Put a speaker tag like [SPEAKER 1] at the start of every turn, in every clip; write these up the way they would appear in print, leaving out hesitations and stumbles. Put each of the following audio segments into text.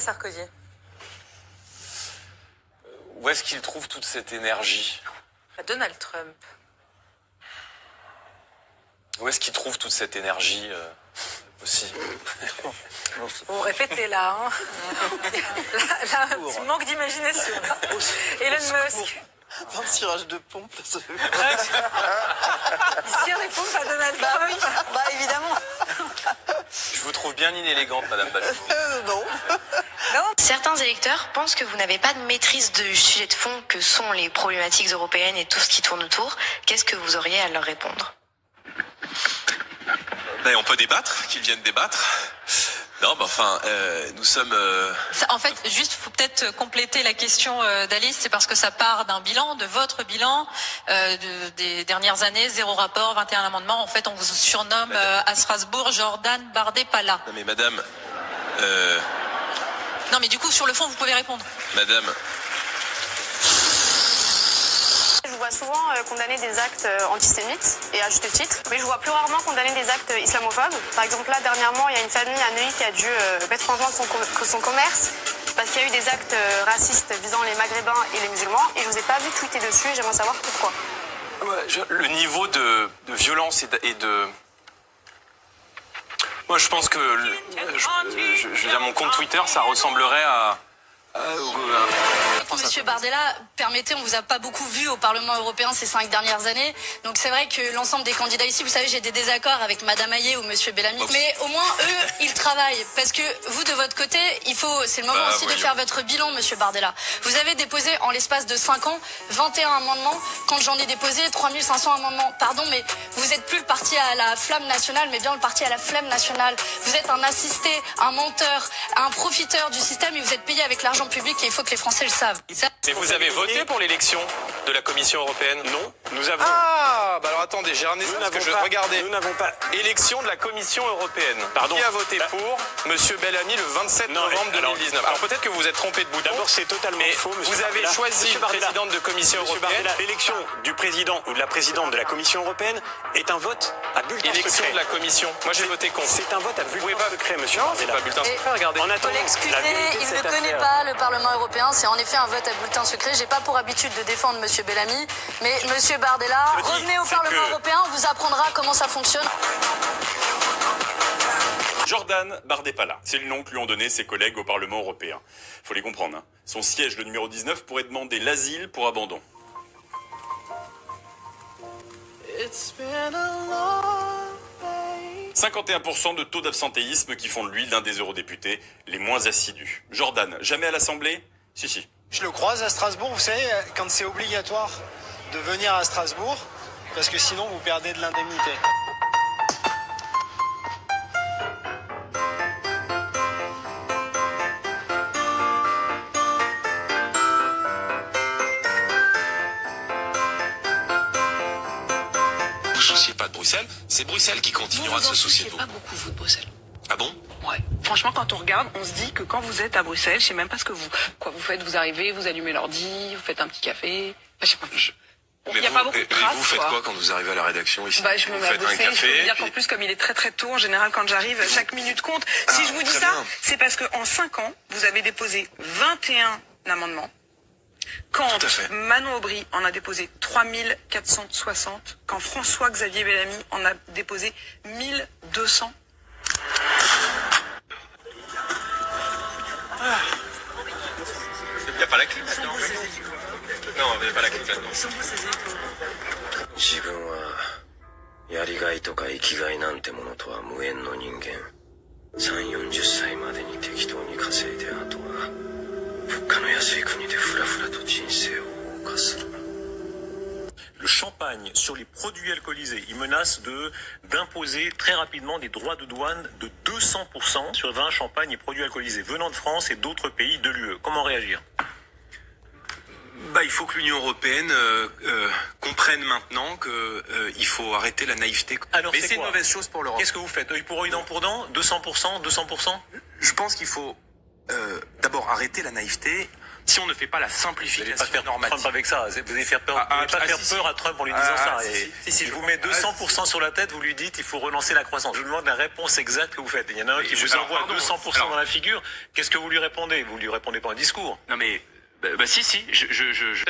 [SPEAKER 1] Sarkozy.
[SPEAKER 2] Où est-ce qu'il trouve toute cette énergie?
[SPEAKER 1] Donald Trump.
[SPEAKER 2] Où est-ce qu'il trouve toute cette énergie aussi?
[SPEAKER 1] Vous répétez là, hein. Là, un petit manque d'imagination. Elon Musk.
[SPEAKER 3] Dans le cirage de pompe, là, ça fait...
[SPEAKER 1] Il tire les pompes à Donald Trump.
[SPEAKER 4] Oui, bah évidemment.
[SPEAKER 2] Je vous trouve bien inélégante, Madame Ballot.
[SPEAKER 3] Non.
[SPEAKER 5] Certains électeurs pensent que vous n'avez pas de maîtrise du sujet de fond que sont les problématiques européennes et tout ce qui tourne autour. Qu'est-ce que vous auriez à leur répondre?
[SPEAKER 2] Ben, on peut débattre, qu'ils viennent débattre. Non, mais enfin, nous sommes...
[SPEAKER 6] En fait, juste, faut peut-être compléter la question d'Alice, c'est parce que ça part d'un bilan, de votre bilan des dernières années, 0 rapport, 21 amendements. En fait, on vous surnomme à Strasbourg Jordan Bardella.
[SPEAKER 2] Non mais Madame...
[SPEAKER 6] Non, mais du coup, sur le fond, vous pouvez répondre.
[SPEAKER 2] Madame...
[SPEAKER 7] Je vois souvent condamner des actes antisémites, et à juste titre, mais je vois plus rarement condamner des actes islamophobes. Par exemple, là, dernièrement, il y a une famille à Neuilly qui a dû mettre en vente son commerce parce qu'il y a eu des actes racistes visant les Maghrébins et les musulmans, et je vous ai pas vu tweeter dessus, et j'aimerais savoir pourquoi.
[SPEAKER 2] Le niveau de violence et de... Moi, je pense que... je veux dire, mon compte Twitter, ça ressemblerait à...
[SPEAKER 8] Monsieur Bardella, permettez, on vous a pas beaucoup vu au Parlement européen ces 5 dernières années. Donc c'est vrai que l'ensemble des candidats ici, vous savez, j'ai des désaccords avec Madame Hayet ou Monsieur Bellamy. Mais au moins, eux, ils travaillent. Parce que vous, de votre côté, c'est le moment aussi de faire votre bilan, Monsieur Bardella. Vous avez déposé, en l'espace de 5 ans, 21 amendements. Quand j'en ai déposé 3500 amendements. Pardon, mais vous êtes plus le parti à la flamme nationale, mais bien le parti à la flemme nationale. Vous êtes un assisté, un menteur, un profiteur du système et vous êtes payé avec l'argent public et il faut que les Français le savent.
[SPEAKER 2] Mais vous avez voté pour l'élection de la Commission européenne?
[SPEAKER 9] Non, nous avons...
[SPEAKER 2] Ah, bah alors attendez, j'ai ramené ça parce que je regardais.
[SPEAKER 9] Nous n'avons pas...
[SPEAKER 2] Élection de la Commission européenne.
[SPEAKER 9] Pardon.
[SPEAKER 2] Qui a voté pour Monsieur Bellamy le 27 novembre 2019? Alors peut-être que vous êtes trompé de bouton.
[SPEAKER 9] D'abord, c'est totalement faux, monsieur
[SPEAKER 2] Vous avez
[SPEAKER 9] Bardella.
[SPEAKER 2] choisi
[SPEAKER 9] Monsieur
[SPEAKER 2] une
[SPEAKER 9] Bardella.
[SPEAKER 2] présidente de Commission européenne.
[SPEAKER 9] L'élection du président ou de la présidente de la Commission européenne est un vote à bulletin
[SPEAKER 2] Élection
[SPEAKER 9] secret.
[SPEAKER 2] de la Commission. Moi j'ai voté contre.
[SPEAKER 9] C'est un vote à bulletin secret, monsieur
[SPEAKER 2] Non, c'est
[SPEAKER 9] Bardella.
[SPEAKER 2] pas bulletin secret, regardez.
[SPEAKER 9] En attendant,
[SPEAKER 8] Faut l'excuser,
[SPEAKER 9] la vérité,
[SPEAKER 8] il ne
[SPEAKER 9] cette
[SPEAKER 8] connaît
[SPEAKER 9] affaire-
[SPEAKER 8] pas le Parlement européen. C'est en effet un vote à bulletin secret. J'ai pas pour habitude de défendre Monsieur Bellamy, mais Monsieur Bardella,
[SPEAKER 9] Je dis,
[SPEAKER 8] revenez au
[SPEAKER 9] c'est
[SPEAKER 8] Parlement
[SPEAKER 9] que-
[SPEAKER 8] européen, on vous apprendra comment ça fonctionne.
[SPEAKER 10] Jordan Bardella, c'est le nom que lui ont donné ses collègues au Parlement européen. Faut les comprendre, hein. Son siège, le numéro 19, pourrait demander l'asile pour abandon. 51% de taux d'absentéisme qui font de lui l'un des eurodéputés les moins assidus. Jordan, jamais à l'Assemblée? Si.
[SPEAKER 3] Je le croise à Strasbourg, vous savez, quand c'est obligatoire de venir à Strasbourg, parce que sinon vous perdez de l'indemnité.
[SPEAKER 11] Vous ne souciez pas de Bruxelles, c'est Bruxelles qui continuera de se soucier de vous.
[SPEAKER 12] Pas beaucoup, vous, de Bruxelles.
[SPEAKER 11] Ah bon?
[SPEAKER 12] Ouais. Franchement, quand on regarde, on se dit que quand vous êtes à Bruxelles, je sais même pas quoi vous faites. Vous arrivez, vous allumez l'ordi, vous faites un petit café. Enfin, je sais pas. Il n'y a pas beaucoup de traces,
[SPEAKER 11] vous faites quoi quand vous arrivez à la rédaction ici?
[SPEAKER 12] Je me
[SPEAKER 11] Vous
[SPEAKER 12] mets à
[SPEAKER 11] faites un
[SPEAKER 12] bosser. Je peux
[SPEAKER 11] café
[SPEAKER 12] vous dire qu'en plus, comme il est très très tôt, en général, quand j'arrive, chaque minute compte. Si je vous dis
[SPEAKER 11] très
[SPEAKER 12] ça,
[SPEAKER 11] bien.
[SPEAKER 12] c'est parce qu'en 5 ans, vous avez déposé 21 amendements. Quand
[SPEAKER 11] Tout à fait.
[SPEAKER 12] Manon Aubry en a déposé 3460, quand François-Xavier Bellamy en a déposé 1200.
[SPEAKER 2] Il n'y a pas la clé maintenant. Non, il n'y a pas la clé maintenant.
[SPEAKER 11] 自分はやりがいとか生きがいなんてものとは無縁の人間。3、40歳までに適当に稼いで、あとは物価の安い国でふらふらと人生を謳歌する。
[SPEAKER 10] Le champagne sur les produits alcoolisés, il menace d'imposer très rapidement des droits de douane de 200% sur vin, champagne et produits alcoolisés venant de France et d'autres pays de l'UE. Comment réagir?
[SPEAKER 2] Il faut que l'Union européenne comprenne maintenant qu'il faut arrêter la naïveté.
[SPEAKER 10] Alors,
[SPEAKER 2] mais
[SPEAKER 10] c'est
[SPEAKER 2] c'est une
[SPEAKER 10] quoi
[SPEAKER 2] mauvaise chose pour l'Europe.
[SPEAKER 10] Qu'est-ce que vous faites? Œil pour œil, dent pour dent? 200%? 200%?
[SPEAKER 2] Je pense qu'il faut d'abord arrêter la naïveté. si on ne fait pas la
[SPEAKER 10] Vous n'allez
[SPEAKER 2] simplification
[SPEAKER 10] pas faire
[SPEAKER 2] normative.
[SPEAKER 10] Trump avec ça. Vous allez faire peur,
[SPEAKER 2] Ah,
[SPEAKER 10] vous allez pas
[SPEAKER 2] ah,
[SPEAKER 10] faire
[SPEAKER 2] si,
[SPEAKER 10] peur
[SPEAKER 2] si.
[SPEAKER 10] à Trump en lui disant
[SPEAKER 2] Ah,
[SPEAKER 10] ça.
[SPEAKER 2] si,
[SPEAKER 10] Et
[SPEAKER 2] si,
[SPEAKER 10] il vous met 200% sur la tête, vous lui dites il faut relancer la croissance. Je vous demande la réponse exacte que vous faites. Il y en a un qui vous
[SPEAKER 2] alors,
[SPEAKER 10] envoie
[SPEAKER 2] pardon,
[SPEAKER 10] 200%
[SPEAKER 2] alors-
[SPEAKER 10] dans la figure. Qu'est-ce que vous lui répondez? Vous lui répondez pas un discours.
[SPEAKER 2] Non mais, si, je...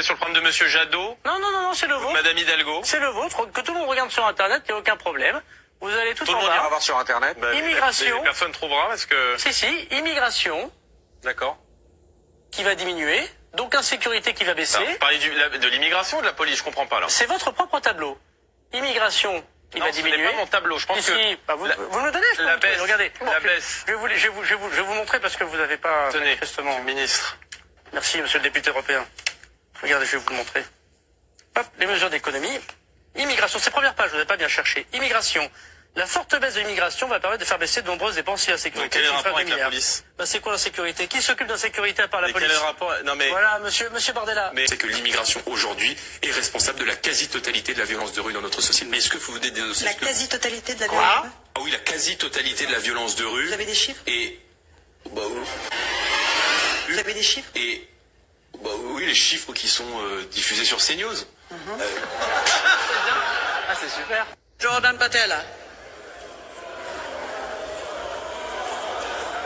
[SPEAKER 2] Sur le problème de Monsieur Jadot,
[SPEAKER 3] Non, c'est le vôtre.
[SPEAKER 2] Madame Hidalgo.
[SPEAKER 3] C'est le vôtre. Que tout le monde regarde sur Internet, il n'y a aucun problème. Vous allez tout,
[SPEAKER 2] Tout le
[SPEAKER 3] en
[SPEAKER 2] monde ira
[SPEAKER 3] bas.
[SPEAKER 2] voir sur Internet.
[SPEAKER 3] Immigration.
[SPEAKER 2] Personne trouvera parce que...
[SPEAKER 3] Si, immigration
[SPEAKER 2] D'accord.
[SPEAKER 3] qui va diminuer, donc insécurité qui va baisser.
[SPEAKER 2] Alors, vous parlez de l'immigration ou de la police? Je comprends pas là.
[SPEAKER 3] C'est votre propre tableau. Immigration qui va
[SPEAKER 2] Ce n'est
[SPEAKER 3] diminuer.
[SPEAKER 2] pas mon tableau. Je pense
[SPEAKER 3] Ici,
[SPEAKER 2] que
[SPEAKER 3] vous
[SPEAKER 2] la-
[SPEAKER 3] me le donnez, je peux
[SPEAKER 2] la
[SPEAKER 3] vous montrer.
[SPEAKER 2] baisse,
[SPEAKER 3] Regardez.
[SPEAKER 2] la baisse.
[SPEAKER 3] Je vais vous montrer parce que vous n'avez pas
[SPEAKER 2] Tenez,
[SPEAKER 3] manifestement.
[SPEAKER 2] ministre.
[SPEAKER 3] Merci, monsieur le député européen. Regardez, je vais vous le montrer. Hop, les mesures d'économie. Immigration, c'est première page, vous n'avez pas bien cherché. Immigration. La forte baisse de l'immigration va permettre de faire baisser de nombreuses dépenses liées à la sécurité.
[SPEAKER 2] Donc, quel est le
[SPEAKER 3] qui fera
[SPEAKER 2] rapport
[SPEAKER 3] 2
[SPEAKER 2] avec la
[SPEAKER 3] milliards.
[SPEAKER 2] police?
[SPEAKER 3] Bah, c'est quoi la sécurité? Qui s'occupe de la sécurité à part la
[SPEAKER 2] Mais
[SPEAKER 3] police?
[SPEAKER 2] quel est le rapport? Non mais...
[SPEAKER 3] Voilà, monsieur Bardella.
[SPEAKER 2] Mais
[SPEAKER 4] C'est que l'immigration aujourd'hui est responsable de la quasi-totalité de la violence de rue dans notre société. Mais est-ce que vous venez de dénoncer
[SPEAKER 13] La
[SPEAKER 4] ce que-
[SPEAKER 13] quasi-totalité de la
[SPEAKER 3] Quoi?
[SPEAKER 13] violence.
[SPEAKER 4] Ah oui, la quasi-totalité de la violence de rue.
[SPEAKER 13] Vous avez des chiffres?
[SPEAKER 4] Et bah oui.
[SPEAKER 13] Vous avez des chiffres?
[SPEAKER 4] Et bah oui, les chiffres qui sont diffusés sur CNews.
[SPEAKER 3] Ah, c'est super.
[SPEAKER 13] Jordan Bardella.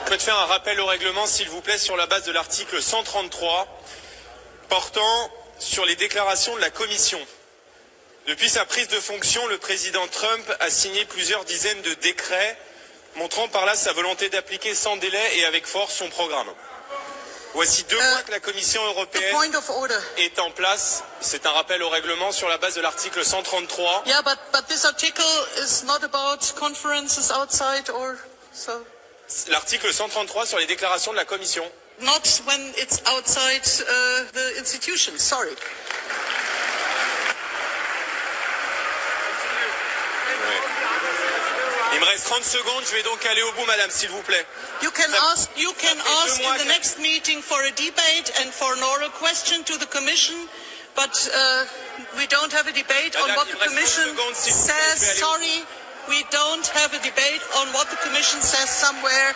[SPEAKER 14] Je souhaite faire un rappel au règlement, s'il vous plaît, sur la base de l'article 133, portant sur les déclarations de la Commission. Depuis sa prise de fonction, le président Trump a signé plusieurs dizaines de décrets, montrant par là sa volonté d'appliquer sans délai et avec force son programme. Voici 2 mois que la Commission européenne
[SPEAKER 13] Point of order.
[SPEAKER 14] est en place. C'est un rappel au règlement sur la base de l'article 133.
[SPEAKER 13] Yeah, but this article is not about conferences outside or so.
[SPEAKER 14] L'article 133 sur les déclarations de la Commission.
[SPEAKER 13] Not when it's outside the institution. Sorry.
[SPEAKER 14] Il me reste 30 secondes, je vais donc aller au bout, madame, s'il vous plaît.
[SPEAKER 13] You can ask
[SPEAKER 14] mois
[SPEAKER 13] in the
[SPEAKER 14] que-
[SPEAKER 13] next meeting for a debate and for an oral question to the Commission, but we don't have a debate on
[SPEAKER 14] Madame,
[SPEAKER 13] what
[SPEAKER 14] il
[SPEAKER 13] the
[SPEAKER 14] me reste 30
[SPEAKER 13] Commission
[SPEAKER 14] secondes, s'il vous plaît, je vais
[SPEAKER 13] says.
[SPEAKER 14] aller-
[SPEAKER 13] Sorry, we don't have a debate on what the Commission says somewhere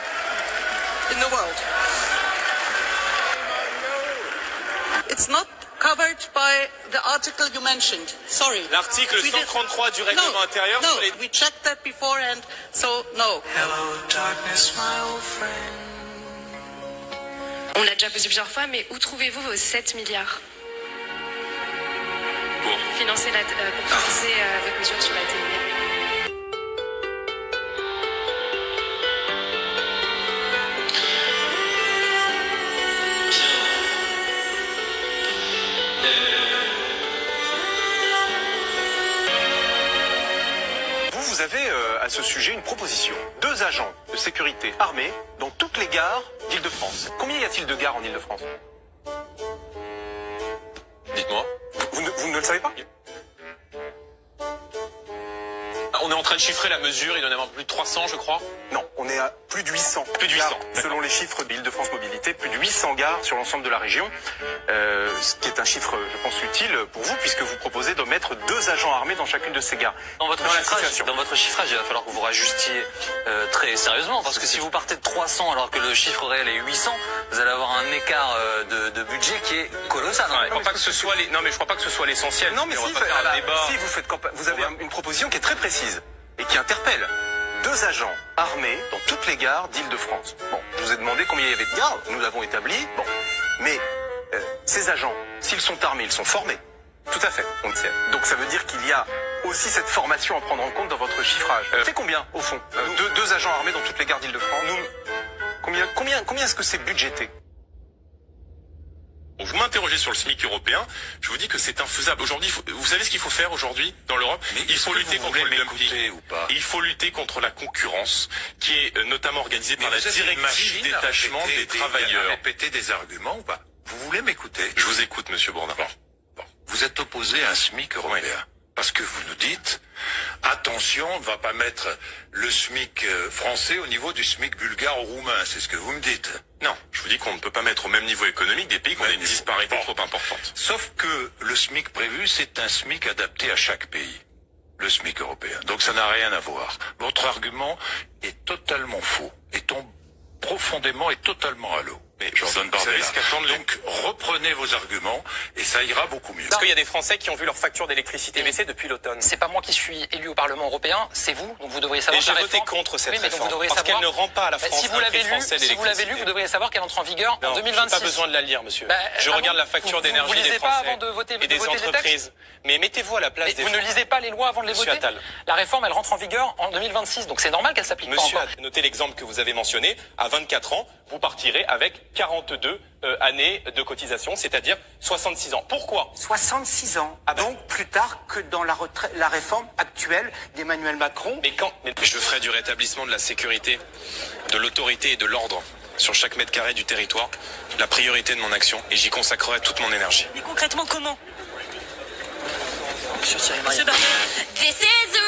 [SPEAKER 13] in the world. It's not covered by the article you mentioned. Sorry.
[SPEAKER 14] L'article
[SPEAKER 13] We did-
[SPEAKER 14] 133 du règlement
[SPEAKER 13] No,
[SPEAKER 14] intérieur
[SPEAKER 13] no,
[SPEAKER 14] sur les...
[SPEAKER 13] we checked that beforehand, so no.
[SPEAKER 5] On l'a déjà posé plusieurs fois, mais où trouvez-vous vos 7 milliards
[SPEAKER 4] Pour
[SPEAKER 5] financer pour financer votre mesure sur la TNR?
[SPEAKER 9] Vous avez à ce sujet une proposition. 2 agents de sécurité armés dans toutes les gares d'Île-de-France. Combien y a-t-il de gares en Île-de-France?
[SPEAKER 4] Dites-moi.
[SPEAKER 9] Vous ne le savez pas?
[SPEAKER 2] On est en train de chiffrer la mesure, il doit y en avoir plus de 300 je crois.
[SPEAKER 9] Non, on est à plus de 800.
[SPEAKER 2] Plus de 800,
[SPEAKER 9] gares,
[SPEAKER 2] d'accord.
[SPEAKER 9] selon les chiffres d'Île-de-France Mobilité, plus de 800 gares sur l'ensemble de la région. Ce qui est un chiffre, je pense, utile pour vous, puisque vous proposez de mettre 2 agents armés dans chacune de ces gares.
[SPEAKER 15] Dans votre chiffrage, il va falloir que vous rajustiez très sérieusement, parce que si vous partez de 300 alors que le chiffre réel est 800, vous allez avoir un écart de budget qui est colossal.
[SPEAKER 2] Je crois pas que ce soit je crois pas que ce soit l'essentiel.
[SPEAKER 9] Non, mais
[SPEAKER 2] on
[SPEAKER 9] si,
[SPEAKER 2] va pas faire un débat.
[SPEAKER 9] si vous avez une proposition qui est très précise et qui interpelle. 2 agents armés dans toutes les gares d'Île-de-France. Bon, je vous ai demandé combien il y avait de gares, nous l'avons établi. Bon, mais ces agents, s'ils sont armés, ils sont formés. Tout à fait, on le sait. Donc ça veut dire qu'il y a aussi cette formation à prendre en compte dans votre chiffrage. C'est combien, au fond 2 agents armés dans toutes les gares d'Île-de-France. Combien est-ce que c'est budgété?
[SPEAKER 4] Vous m'interrogez sur le SMIC européen, je vous dis que c'est infaisable. Aujourd'hui, vous savez ce qu'il faut faire aujourd'hui dans l'Europe? Il faut lutter contre le dumping.
[SPEAKER 11] ou pas?
[SPEAKER 4] Il faut lutter contre la concurrence, qui est notamment organisée par la directive détachement des travailleurs.
[SPEAKER 11] Répéter des arguments ou pas? Vous voulez m'écouter?
[SPEAKER 4] Je vous écoute, monsieur Bourdin.
[SPEAKER 11] Bon. Vous êtes opposé à un SMIC européen. Parce que vous nous dites, attention, on ne va pas mettre le SMIC français au niveau du SMIC bulgare ou roumain. C'est ce que vous me dites.
[SPEAKER 4] Non, je vous dis qu'on ne peut pas mettre au même niveau économique des pays qui ont une disparité trop importante.
[SPEAKER 11] Sauf que le SMIC prévu, c'est un SMIC adapté à chaque pays. Le SMIC européen. Donc ça n'a rien à voir. Votre argument est totalement faux et tombe profondément et totalement à l'eau.
[SPEAKER 4] Mais Jordan Bardella. Donc reprenez vos arguments et ça ira beaucoup mieux.
[SPEAKER 9] Parce qu'il y a des Français qui ont vu leur facture d'électricité baisser depuis l'automne.
[SPEAKER 3] C'est pas moi qui suis élu au Parlement européen, c'est vous, donc vous devriez savoir.
[SPEAKER 9] Et j'ai voté contre cette réforme,
[SPEAKER 3] vous
[SPEAKER 9] parce qu'elle ne rend pas à la France
[SPEAKER 3] si vous l'avez lu, vous devriez savoir qu'elle entre en vigueur en 2026.
[SPEAKER 9] Pas besoin de la lire, monsieur. Je regarde la facture d'énergie des Français
[SPEAKER 3] pas avant de voter,
[SPEAKER 9] et des entreprises. Mais mettez-vous à la place des
[SPEAKER 3] Vous ne lisez pas les lois avant de les voter. La réforme, elle rentre en vigueur en 2026, donc c'est normal qu'elle s'applique pas encore.
[SPEAKER 9] Monsieur, notez l'exemple que vous avez mentionné. À 24 ans, vous partirez avec 42 années de cotisation, c'est-à-dire 66 ans. Pourquoi
[SPEAKER 16] 66 ans. Donc plus tard que dans la réforme actuelle d'Emmanuel Macron.
[SPEAKER 9] Mais je ferai du rétablissement de la sécurité, de l'autorité et de l'ordre sur chaque mètre carré du territoire la priorité de mon action et j'y consacrerai toute mon énergie.
[SPEAKER 12] Mais concrètement, comment?
[SPEAKER 16] Monsieur Thierry
[SPEAKER 12] Monsieur Bardella.
[SPEAKER 8] This is